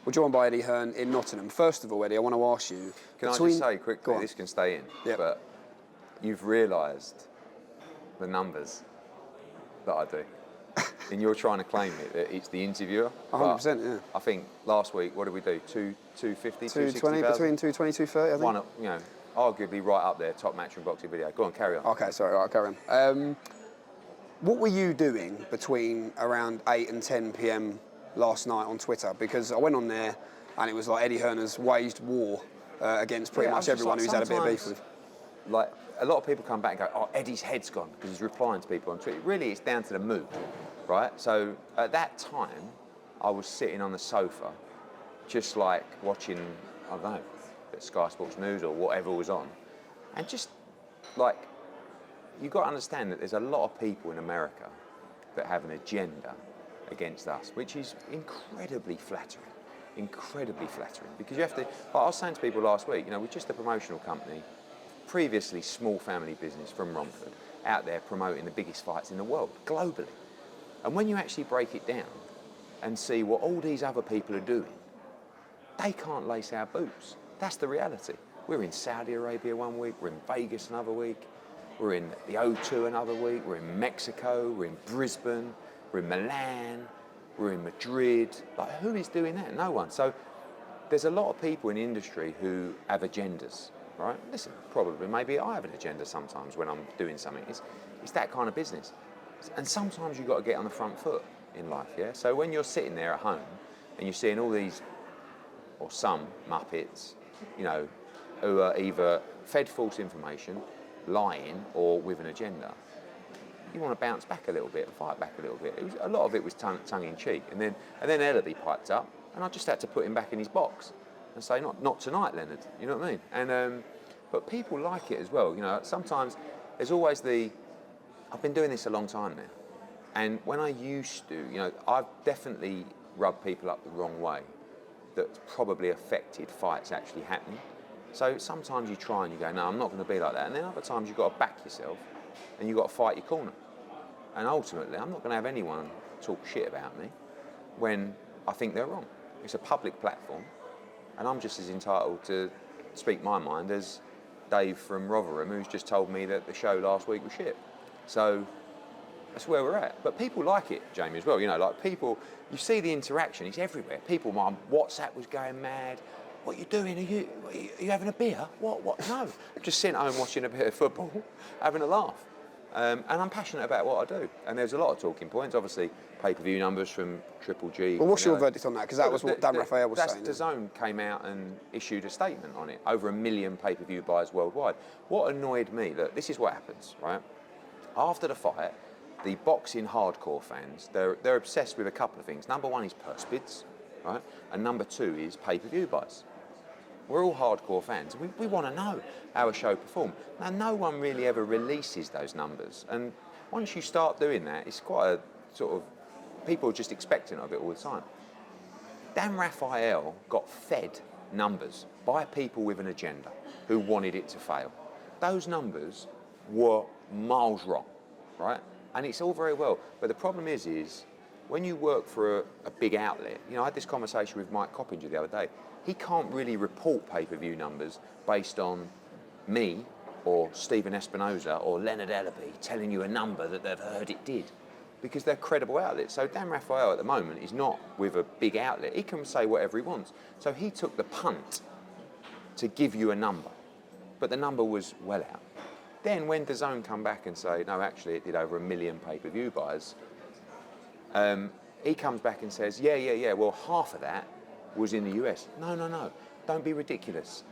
We're joined by Eddie Hearn in Nottingham. First of all, Eddie, I want to ask you... Can I just say quickly, this can stay in, but you've realised the numbers that I do. And you're trying to claim it, that it's the interviewer. 100%, yeah. I think last week, what did we do? 250, 220, between 220, 230, I think. One, you know, arguably right up there, top Matchroom boxing video. Go on, carry on. Okay, sorry, all right, carry on. What were you doing between around 8 and 10 p.m. last night on Twitter? Because I went on there and it was like Eddie Hearn has waged war against pretty much everyone who's had a bit of beef with. Like, a lot of people come back and go, oh, Eddie's head's gone because he's replying to people on Twitter. Really, it's down to the mood, right? So at that time, I was sitting on the sofa, just like watching, I don't know, Sky Sports News or whatever was on. And just, like, you've got to understand that there's a lot of people in America that have an agenda against us, which is incredibly flattering, because you have to, like I was saying to people last week, you know, we're just a promotional company, previously small family business from Romford, out there promoting the biggest fights in the world, globally. And when you actually break it down and see what all these other people are doing, they can't lace our boots. That's the reality. We're in Saudi Arabia one week, we're in Vegas another week, we're in the O2 another week, we're in Mexico, we're in Brisbane, we're in Milan, we're in Madrid. Like, who is doing that? No one. So there's a lot of people in the industry who have agendas, right? Listen, probably, maybe I have an agenda sometimes when I'm doing something. It's that kind of business. And sometimes you've got to get on the front foot in life, yeah? So when you're sitting there at home and you're seeing all these, or some Muppets, you know, who are either fed false information, lying, or with an agenda, you want to bounce back a little bit and fight back a little bit. A lot of it was tongue-in-cheek. And then Ellerbe piped up, and I just had to put him back in his box and say, not tonight, Leonard, you know what I mean? And but people like it as well. You know, sometimes there's always I've been doing this a long time now, and when I used to, you know, I've definitely rubbed people up the wrong way that's probably affected fights actually happening. So sometimes you try and you go, no, I'm not going to be like that. And then other times you've got to back yourself and you've got to fight your corner. And ultimately, I'm not going to have anyone talk shit about me when I think they're wrong. It's a public platform, and I'm just as entitled to speak my mind as Dave from Rotherham, who's just told me that the show last week was shit. So that's where we're at. But people like it, Jamie, as well. You know, like people, you see the interaction, it's everywhere. People, my WhatsApp was going mad. What are you doing? Are you having a beer? What? No. Just sitting at home watching a bit of football, having a laugh. And I'm passionate about what I do. And there's a lot of talking points. Obviously, pay-per-view numbers from Triple G. Well, what's your verdict on that? Because that was what Dan Rafael was saying. DAZN came out and issued a statement on it. Over 1 million pay-per-view buyers worldwide. What annoyed me, look, this is what happens, right? After the fight, the boxing hardcore fans, they're obsessed with a couple of things. Number one is purse bids, right? And number two is pay-per-view buys. We're all hardcore fans. We want to know how a show performed. Now, no one really ever releases those numbers. And once you start doing that, it's quite a sort of, people are just expecting of it all the time. Dan Rafael got fed numbers by people with an agenda who wanted it to fail. Those numbers were miles wrong, right? And it's all very well. But the problem is when you work for a big outlet, you know, I had this conversation with Mike Coppinger the other day. He can't really report pay-per-view numbers based on me or Stephen Espinoza or Leonard Ellerbe telling you a number that they've heard it did, because they're credible outlets. So Dan Rafael at the moment is not with a big outlet. He can say whatever he wants. So he took the punt to give you a number, but the number was well out. Then when DAZN come back and say, no, actually it did over 1 million pay-per-view buys, he comes back and says, yeah, well, half of that was in the US. No, don't be ridiculous.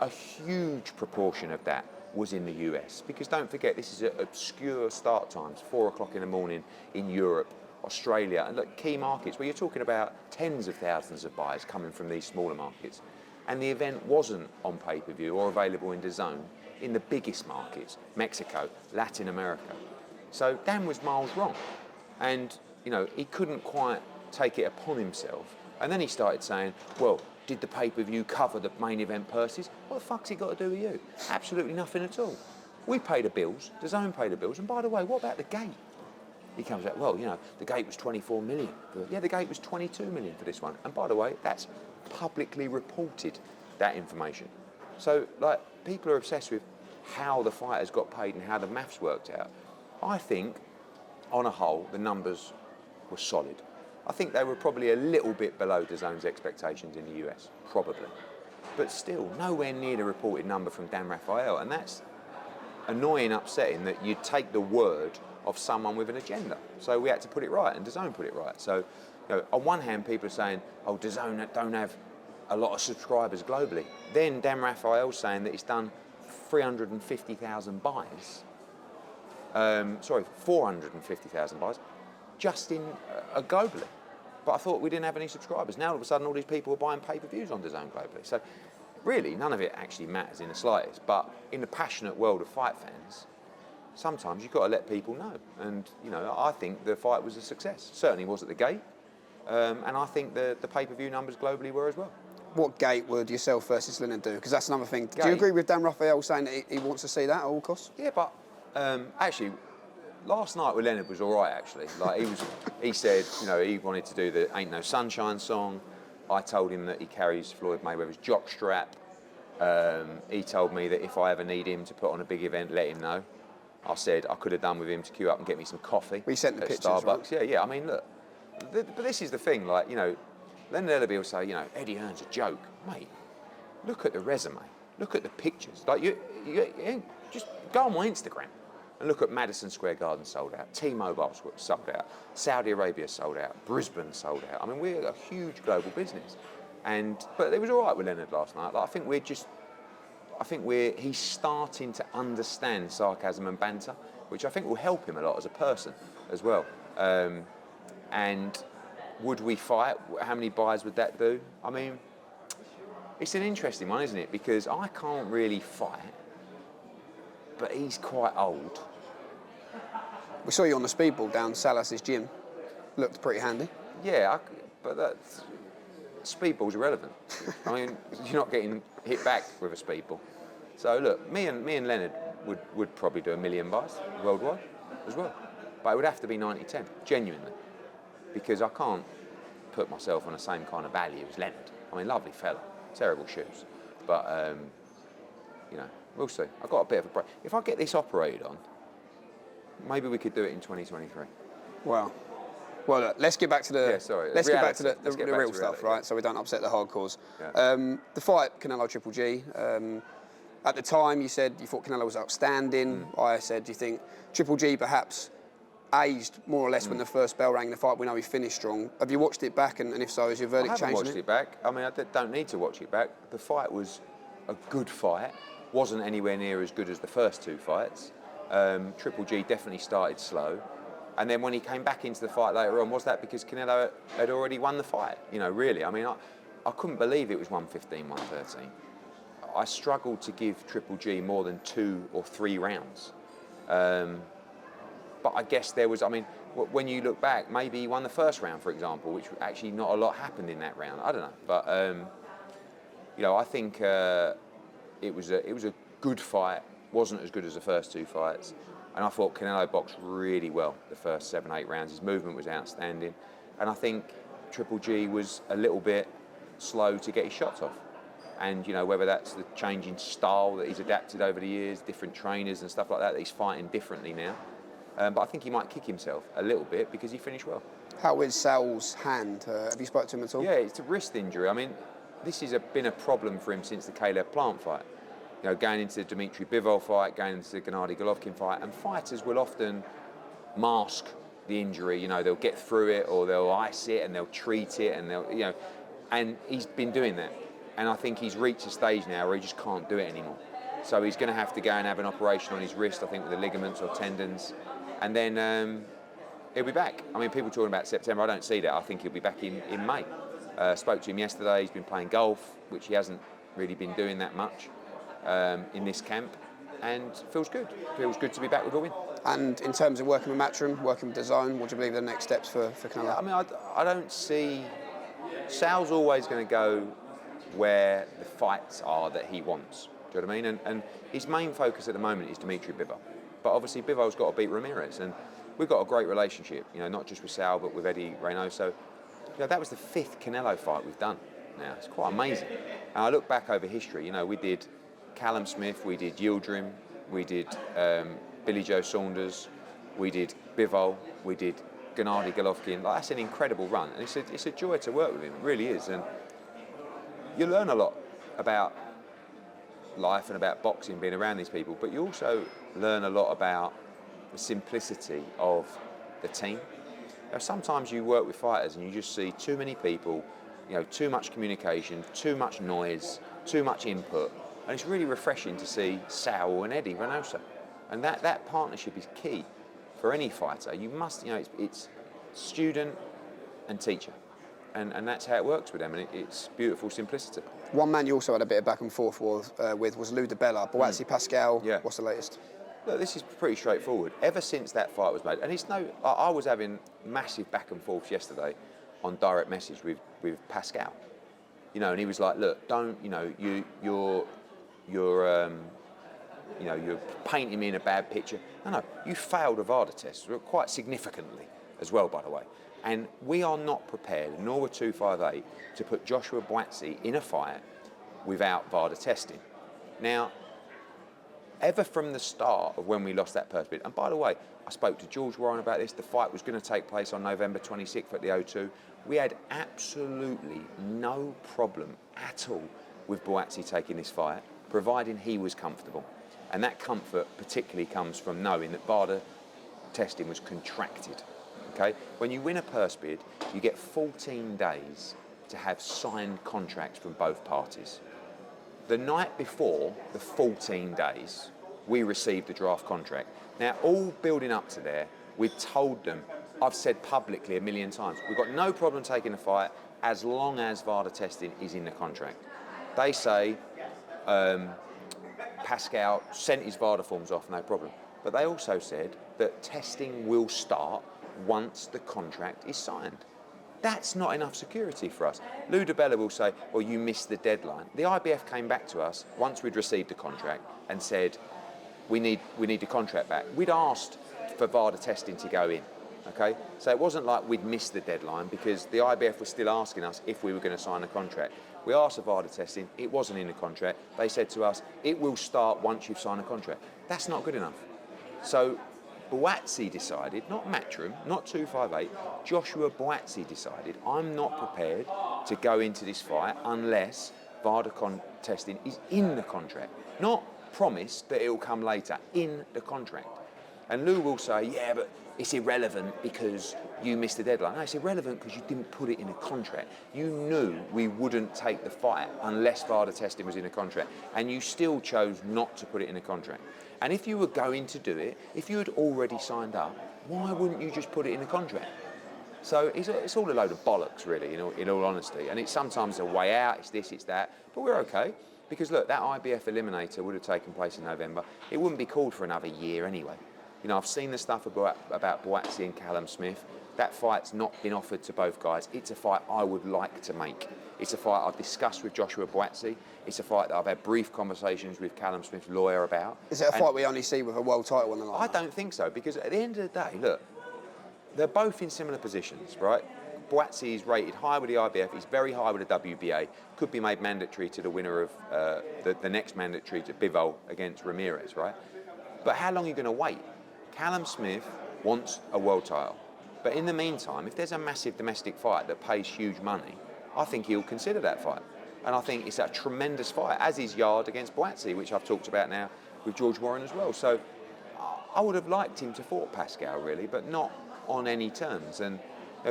A huge proportion of that was in the US, because don't forget, this is obscure start times, 4 o'clock in the morning in Europe, Australia, and look, key markets where you're talking about tens of thousands of buyers coming from these smaller markets. And the event wasn't on pay-per-view or available in DAZN in the biggest markets, Mexico, Latin America. So Dan was miles wrong. And, you know, he couldn't quite take it upon himself. And then he started saying, well, did the pay-per-view cover the main event purses? What the fuck's it got to do with you? Absolutely nothing at all. We pay the bills, DAZN pay the bills, and by the way, what about the gate? He comes out, well, you know, the gate was 24 million. Yeah, the gate was 22 million for this one. And by the way, that's publicly reported that information. So, like, people are obsessed with how the fighters got paid and how the maths worked out. I think, on a whole, the numbers were solid. I think they were probably a little bit below DAZN's expectations in the US, probably. But still, nowhere near the reported number from Dan Rafael, and that's annoying, upsetting that you take the word of someone with an agenda. So we had to put it right, and DAZN put it right. So, on one hand, people are saying, oh, DAZN don't have a lot of subscribers globally. Then Dan Rafael's saying that he's done 350,000 buys. 450,000 buys, just in globally. But I thought we didn't have any subscribers. Now all of a sudden all these people are buying pay-per-views on DAZN globally. So really none of it actually matters in the slightest. But in the passionate world of fight fans, sometimes you've got to let people know. And I think the fight was a success. Certainly was at the gate. And I think the pay-per-view numbers globally were as well. What gate would yourself versus Leonard do? Because that's another thing. Gate. Do you agree with Dan Rafael saying that he wants to see that at all costs? Yeah, but actually, last night with Leonard was all right. Actually, like he said, he wanted to do the "Ain't No Sunshine" song. I told him that he carries Floyd Mayweather's jockstrap. He told me that if I ever need him to put on a big event, let him know. I said I could have done with him to queue up and get me some coffee. We sent the at pictures, Starbucks. right? Yeah. I mean, look, but this is the thing. Like, Leonard Ellerbe will say, Eddie Hearn's a joke, mate. Look at the resume. Look at the pictures. Like, you just go on my Instagram and look at Madison Square Garden sold out, T-Mobile sold out, Saudi Arabia sold out, Brisbane sold out. I mean, we're a huge global business. But it was all right with Leonard last night. Like, I think he's starting to understand sarcasm and banter, which I think will help him a lot as a person as well. And would we fight? How many buys would that do? I mean, it's an interesting one, isn't it? Because I can't really fight, but he's quite old. We saw you on the speedball down Salas's gym. Looked pretty handy. Yeah, but speedball's irrelevant. I mean, you're not getting hit back with a speedball. So look, me and Leonard would probably do 1 million buys worldwide as well. But it would have to be 90-10, genuinely. Because I can't put myself on the same kind of value as Leonard. I mean, lovely fella, terrible shoes. But, we'll see. I've got a bit of a break. If I get this operated on, maybe we could do it in 2023. Well, look, let's get back to the let's get back to the real stuff, right? So we don't upset the hardcores. Yeah. The fight, Canelo Triple G. At the time, you said you thought Canelo was outstanding. I said, do you think Triple G perhaps aged more or less when the first bell rang in the fight? We know he finished strong. Have you watched it back? And if so, has your verdict changed? I haven't watched it back. I mean, I don't need to watch it back. The fight was a good fight. Wasn't anywhere near as good as the first two fights. Triple G definitely started slow. And then when he came back into the fight later on, was that because Canelo had already won the fight? Really. I mean, I couldn't believe it was 115, 113. I struggled to give Triple G more than 2 or 3 rounds. But I guess there was, when you look back, maybe he won the first round, for example, which actually not a lot happened in that round. I don't know. But, I think it was a good fight. Wasn't as good as the first 2 fights. And I thought Canelo boxed really well the first 7, 8 rounds. His movement was outstanding. And I think Triple G was a little bit slow to get his shots off. And, whether that's the change in style that he's adapted over the years, different trainers and stuff like that he's fighting differently now. But I think he might kick himself a little bit because he finished well. How is Sal's hand? Have you spoken to him at all? Yeah, it's a wrist injury. I mean, this has been a problem for him since the Caleb Plant fight. Going into the Dmitry Bivol fight, going into the Gennady Golovkin fight, and fighters will often mask the injury. They'll get through it, or they'll ice it, and they'll treat it, and they'll, and he's been doing that. And I think he's reached a stage now where he just can't do it anymore. So he's going to have to go and have an operation on his wrist, I think, with the ligaments or tendons, and then he'll be back. I mean, people talking about September, I don't see that. I think he'll be back in May. Spoke to him yesterday. He's been playing golf, which he hasn't really been doing that much in this camp, and feels good. Feels good to be back with a win. And in terms of working with Matchroom, working with DAZN, what do you believe are the next steps for Canelo? Yeah, I mean, I don't see... Sal's always going to go where the fights are that he wants. Do you know what I mean? And his main focus at the moment is Dmitry Bivol. But obviously Bivol's got to beat Ramirez, and we've got a great relationship, not just with Sal, but with Eddie Reynoso. That was the 5th Canelo fight we've done. now. It's quite amazing. And I look back over history, you know, we did Callum Smith, we did Yildirim, we did Billy Joe Saunders, we did Bivol, we did Gennady Golovkin. Like, that's an incredible run, and it's a joy to work with him. It really is, and you learn a lot about life and about boxing, being around these people. But you also learn a lot about the simplicity of the team. Now, sometimes you work with fighters and you just see too many people, you know, too much communication, too much noise, too much input, and it's really refreshing to see Sal and Eddie Reynoso, and that partnership is key for any fighter. You must, you know, it's student and teacher, and that's how it works with them, and it's beautiful simplicity. One man you also had a bit of back and forth with was Lou DiBella. Buatsi Pascal, Yeah. What's the latest? Look, this is pretty straightforward. Ever since that fight was made, and it's no, I was having massive back and forths yesterday on direct message with Pascal. You know, and he was like, look, don't, you know, you're painting me in a bad picture. No, you failed a VADA test, quite significantly as well, by the way. And we are not prepared, nor were 258, to put Joshua Buatsi in a fight without VADA testing. Now, ever from the start of when we lost that purse bid, and by the way, I spoke to George Warren about this, the fight was going to take place on November 26th at the O2. We had absolutely no problem at all with Buatsi taking this fight, providing he was comfortable. And that comfort particularly comes from knowing that VADA testing was contracted. Okay? When you win a purse bid, you get 14 days to have signed contracts from both parties. The night before the 14 days, we received the draft contract. Now, all building up to there, we told them, I've said publicly a million times, we've got no problem taking the fight as long as VADA testing is in the contract. They say, Pascal sent his VADA forms off, no problem. But they also said that testing will start once the contract is signed. That's not enough security for us. Lou DiBella will say, well, you missed the deadline. The IBF came back to us once we'd received the contract and said, we need the contract back. We'd asked for VADA testing to go in, okay? So it wasn't like we'd missed the deadline because the IBF was still asking us if we were going to sign a contract. We asked for VADA testing, it wasn't in the contract. They said to us, it will start once you've signed a contract. That's not good enough. So Buatsi decided, not Matchroom, not 258, Joshua Buatsi decided, I'm not prepared to go into this fight unless VADA testing is in the contract. Not promised that it will come later, in the contract. And Lou will say, yeah, but it's irrelevant because you missed the deadline. No, it's irrelevant because you didn't put it in a contract. You knew we wouldn't take the fight unless VADA testing was in a contract, and you still chose not to put it in a contract. And if you were going to do it, if you had already signed up, why wouldn't you just put it in a contract? So it's all a load of bollocks, really, in all honesty. And it's sometimes a way out, it's this, it's that, but we're okay. Because look, that IBF eliminator would have taken place in November. It wouldn't be called for another year anyway. You know, I've seen the stuff about Buatsi and Callum Smith. That fight's not been offered to both guys. It's a fight I would like to make. It's a fight I've discussed with Joshua Buatsi. It's a fight that I've had brief conversations with Callum Smith's lawyer about. Is it a fight we only see with a world title on the line? I don't think so, because at the end of the day, look, they're both in similar positions, right? Buatsi is rated high with the IBF, he's very high with the WBA, could be made mandatory to the winner of the next mandatory to Bivol against Ramirez, right? But how long are you going to wait? Callum Smith wants a world title. But in the meantime, if there's a massive domestic fight that pays huge money, I think he'll consider that fight. And I think it's a tremendous fight, as is Yard against Buatsi, which I've talked about now with George Warren as well. So I would have liked him to fight Pascal, really, but not on any terms. And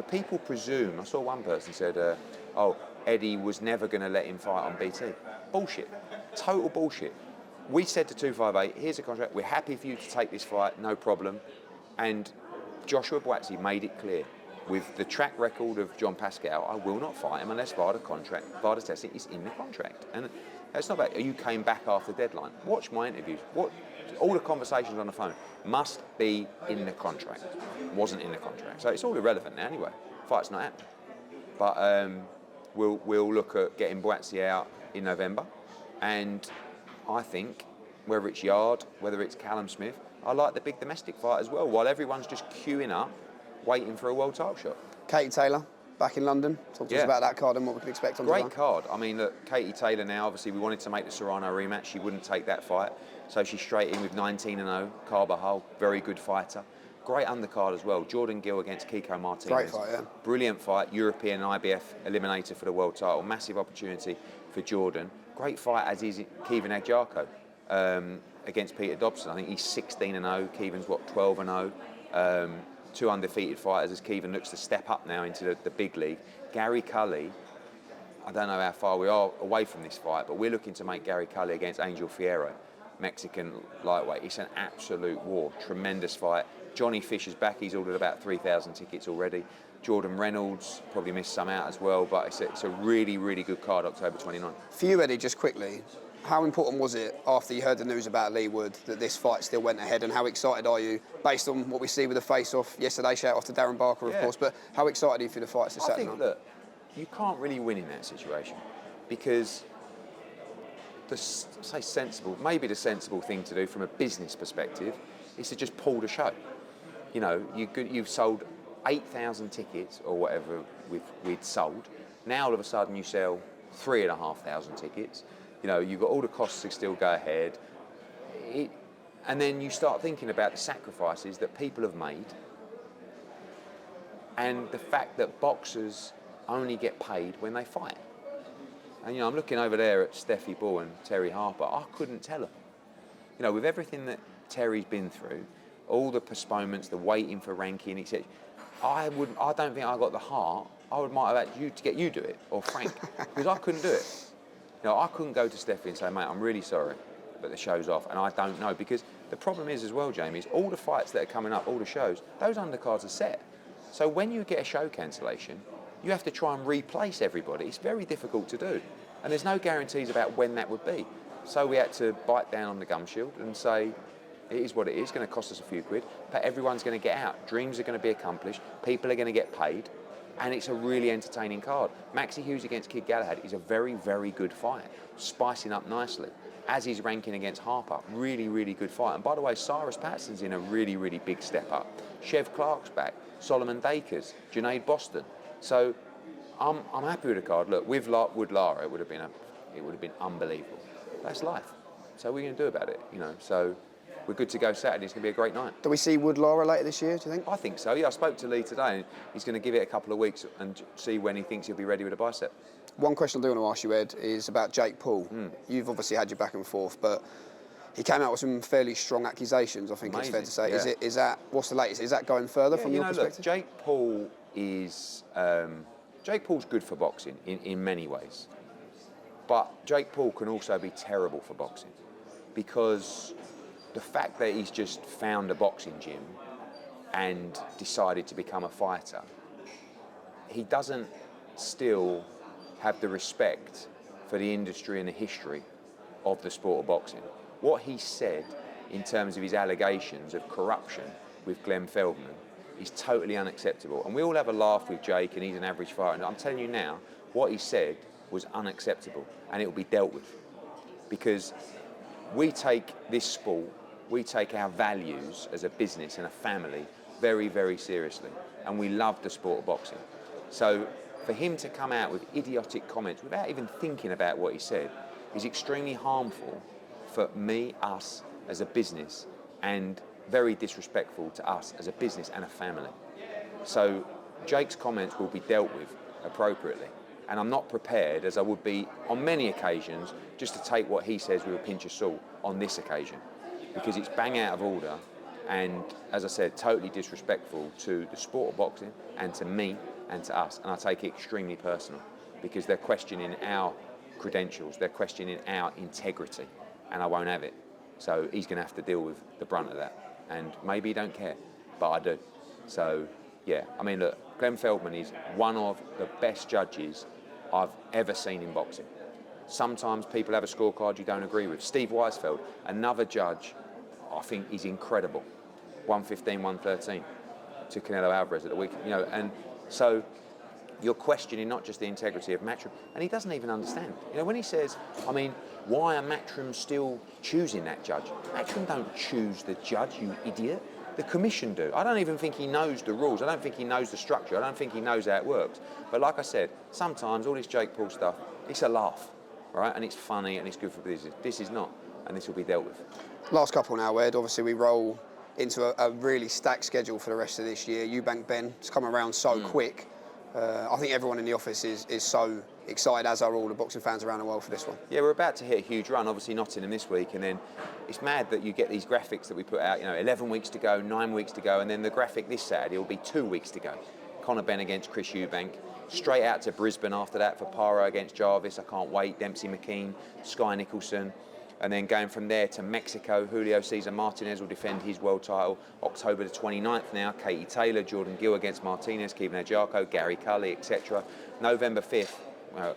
people presume, I saw one person said, Eddie was never going to let him fight on BT. Bullshit. Total bullshit. We said to 258, here's a contract, we're happy for you to take this fight, no problem. And Joshua Buatsi made it clear, with the track record of John Pascal, I will not fight him unless VADA testing is in the contract. And it's not about, you came back after the deadline. Watch my interviews. All the conversations on the phone must be in the contract. Wasn't in the contract. So it's all irrelevant now anyway. Fight's not happening. But we'll look at getting Buatsi out in November. And I think, whether it's Yard, whether it's Callum Smith, I like the big domestic fight as well, while everyone's just queuing up, waiting for a world title shot. Katie Taylor, back in London. Talk to us Yeah. about that card and what we can expect on Great Dubai. card. I mean, look, Katie Taylor now, obviously we wanted to make the Serrano rematch. She wouldn't take that fight. So she's straight in with 19-0. Carbajal, very good fighter. Great undercard as well. Jordan Gill against Kiko Martinez. Great fight, yeah. Brilliant fight. European IBF eliminator for the world title. Massive opportunity for Jordan. Great fight as is Kevin Agjarko against Peter Dobson. I think he's 16-0. Kevin's, 12-0. Two undefeated fighters as Kevin looks to step up now into the big league. Gary Cully, I don't know how far we are away from this fight, but we're looking to make Gary Cully against Angel Fierro, Mexican lightweight. It's an absolute war. Tremendous fight. Johnny Fisher's back. He's ordered about 3,000 tickets already. Jordan Reynolds probably missed some out as well, but it's a really, really good card, October 29. For you, Eddie, just quickly, how important was it after you heard the news about Lee Wood that this fight still went ahead, and how excited are you, based on what we see with the face-off yesterday, shout off to Darren Barker, of course, but how excited are you for the fights this I Saturday think, night? look, you can't really win in that situation because maybe the sensible thing to do from a business perspective is to just pull the show. You know, you've sold 8,000 tickets or whatever we'd sold. Now all of a sudden you sell 3,500 tickets. You know, you've got all the costs to still go ahead. And then you start thinking about the sacrifices that people have made and the fact that boxers only get paid when they fight. And, you know, I'm looking over there at Steffi Bull and Terry Harper. I couldn't tell them. You know, with everything that Terry's been through, all the postponements, the waiting for ranking, etc. I don't think I got the heart. Might have had you to get you do it, or Frank, because I couldn't do it. You know, I couldn't go to Steffi and say, mate, I'm really sorry, but the show's off, and I don't know, because the problem is as well, Jamie, is all the fights that are coming up, all the shows, those undercards are set. So when you get a show cancellation, you have to try and replace everybody. It's very difficult to do, and there's no guarantees about when that would be. So we had to bite down on the gum shield and say, it is what it is, it's going to cost us a few quid, but everyone's going to get out. Dreams are going to be accomplished, people are going to get paid, and it's a really entertaining card. Maxie Hughes against Kid Galahad is a very, very good fight, spicing up nicely. As he's ranking against Harper, really, really good fight. And by the way, Cyrus Patterson's in a really, really big step up. Chev Clark's back, Solomon Dakers, Junaid Boston. So I'm happy with the card. Look, with Wood Lara, it would have been unbelievable. That's life. So what are we going to do about it? You know, so we're good to go Saturday. It's going to be a great night. Do we see Wood Lara later this year, do you think? I think so, yeah. I spoke to Lee today and he's going to give it a couple of weeks and see when he thinks he'll be ready with a bicep. One question I do want to ask you, Ed, is about Jake Paul. You've obviously had your back and forth, but he came out with some fairly strong accusations, I think it's fair to say. Yeah. Is that, what's the latest? Is that going further from your perspective? Look, Jake Paul is... Jake Paul's good for boxing in many ways. But Jake Paul can also be terrible for boxing because the fact that he's just found a boxing gym and decided to become a fighter, he doesn't still have the respect for the industry and the history of the sport of boxing. What he said in terms of his allegations of corruption with Glenn Feldman is totally unacceptable. And we all have a laugh with Jake and he's an average fighter. And I'm telling you now, what he said was unacceptable and it will be dealt with. Because we take this sport, we take our values as a business and a family very, very seriously. And we love the sport of boxing. So for him to come out with idiotic comments without even thinking about what he said is extremely harmful for me, us as a business, and very disrespectful to us as a business and a family. So Jake's comments will be dealt with appropriately. And I'm not prepared, as I would be on many occasions, just to take what he says with a pinch of salt on this occasion. Because it's bang out of order and, as I said, totally disrespectful to the sport of boxing and to me and to us. And I take it extremely personal because they're questioning our credentials, they're questioning our integrity, and I won't have it. So he's going to have to deal with the brunt of that. And maybe he don't care, but I do. So, yeah, I mean, look, Glenn Feldman is one of the best judges I've ever seen in boxing. Sometimes people have a scorecard you don't agree with. Steve Weisfeld, another judge, I think is incredible. 115, 113 to Canelo Alvarez at the weekend, you know, and so you're questioning not just the integrity of Matchroom, and he doesn't even understand. You know, when he says, I mean, why are Matchroom still choosing that judge? Matchroom don't choose the judge, you idiot. The commission do. I don't even think he knows the rules. I don't think he knows the structure. I don't think he knows how it works. But like I said, sometimes all this Jake Paul stuff, it's a laugh, right? And it's funny and it's good for business. This is not, and this will be dealt with. Last couple now, Ed. Obviously, we roll into a really stacked schedule for the rest of this year. Eubank Ben, it's come around so quick. I think everyone in the office is so excited, as are all the boxing fans around the world, for this one. Yeah, we're about to hit a huge run. Obviously, Nottingham this week, and then it's mad that you get these graphics that we put out. 11 weeks to go, 9 weeks to go, and then the graphic this Saturday will be 2 weeks to go. Conor Benn against Chris Eubank. Straight out to Brisbane after that for Paro against Jarvis. I can't wait. Dempsey McKean, Sky Nicholson. And then going from there to Mexico, Julio Cesar Martinez will defend his world title. October the 29th now, Katie Taylor, Jordan Gill against Martinez, Kevin Ajarko, Gary Cully, etc. November 5th,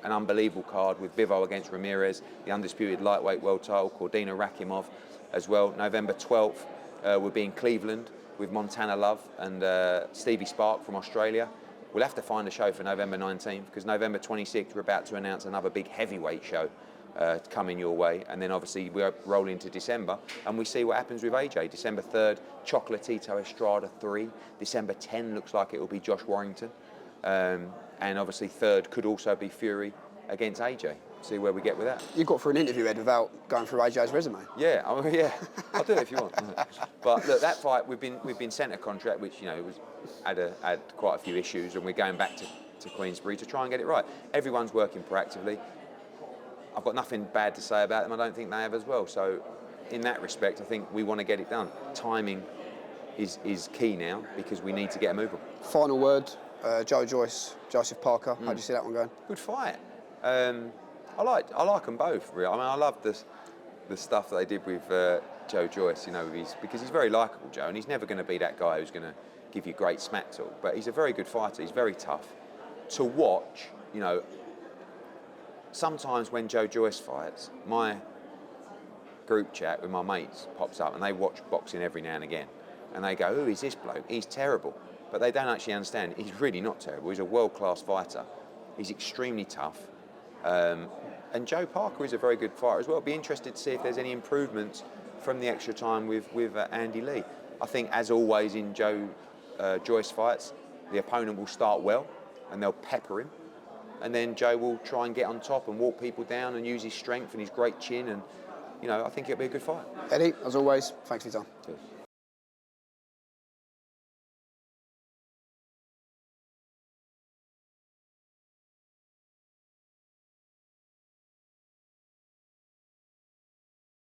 an unbelievable card with Bivol against Ramirez, the undisputed lightweight world title, Cordina Rakimov as well. November 12th, we'll be in Cleveland with Montana Love and Stevie Spark from Australia. We'll have to find a show for November 19th because November 26th, we're about to announce another big heavyweight show coming your way, and then obviously we're rolling to December and we see what happens with AJ. December 3rd, Chocolatito Estrada 3. December 10 looks like it will be Josh Warrington, and obviously 3rd could also be Fury against AJ. See where we get with that. You got for an interview, Ed, without going through AJ's resume. Yeah, yeah, I'll do it if you want. But look, that fight we've been sent a contract which had quite a few issues, and we're going back to Queensbury to try and get it right. Everyone's working proactively. I've got nothing bad to say about them. I don't think they have as well. So in that respect, I think we want to get it done. Timing is key now because we need to get a move on. Final word, Joe Joyce, Joseph Parker. How do you see that one going? Good fight. I like them both. Really. I mean, I love the stuff that they did with Joe Joyce. Because he's very likeable, Joe, and he's never going to be that guy who's going to give you great smack talk. But he's a very good fighter. He's very tough to watch. Sometimes when Joe Joyce fights, my group chat with my mates pops up and they watch boxing every now and again. And they go, who is this bloke? He's terrible. But they don't actually understand. He's really not terrible. He's a world-class fighter. He's extremely tough. And Joe Parker is a very good fighter as well. Be interested to see if there's any improvements from the extra time with Andy Lee. I think, as always in Joe Joyce fights, the opponent will start well and they'll pepper him. And then Joe will try and get on top and walk people down and use his strength and his great chin. And, I think it'll be a good fight. Eddie, as always, thanks for your time. Cheers.